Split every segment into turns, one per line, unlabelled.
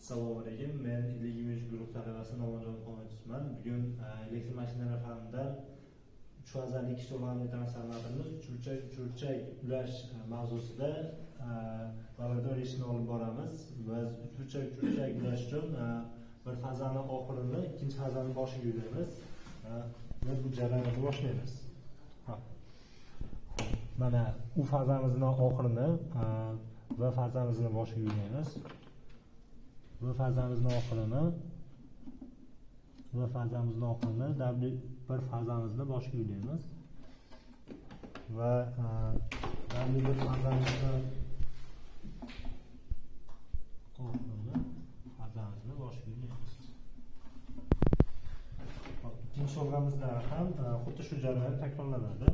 Assalomu alaykum. Men Ilgimish guruh talabasi Navojon Qo'mito'sman. Bugun elektr mashinalar fanida 3 fazali ikkita o'rmonli transformatorni churchak ulash mavzusida laboratoriya ishini olib boramiz. Biz churchak ulash uchun bir fazani oxirini, ikkinchi fazani boshiga yulaymiz. Biz bu jarayonni boshlaymiz. Mana u fazamizning oxirini va fazamizni boshiga yulaymiz. Bu fazamizning oxirini bir fazamizni boshiga yulaymiz va bir fazamizni boshiga yulaymiz. Ikkinchi o'rnimizda ham xuddi shu jarayon takrorlanadi.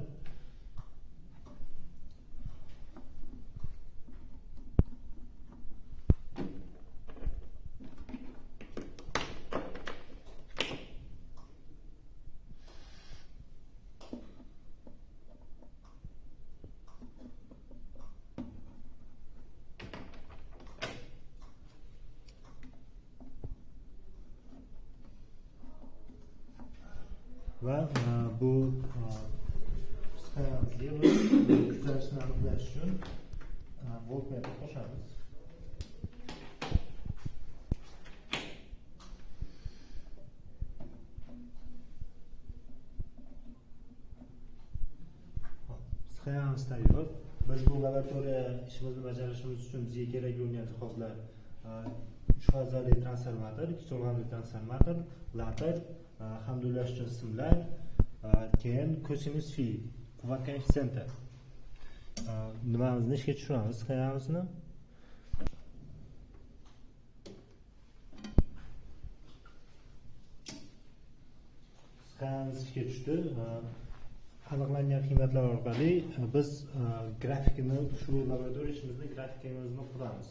Va bu sxemamizga kuchlanishni aniqlash uchun voltmetr qo'shamiz. Sxemamiz tayyor. Biz bu laboratoriya ishimizni bajarishimiz uchun bizga kerak bo'lgan jihozlar 3 fazali transformator, 2 o'rmonli transformator, later, hamda ulash uchun simlar, keyin kosinus phi quvvat koeffitsiyenti. Nimamizni ishga tushiramiz, sxemamizni. Sxemamiz ishga tushdi. Aniqlangan qiymatlar orqali biz grafikini, shu laboratoriya ishimizni grafikimizni quramiz.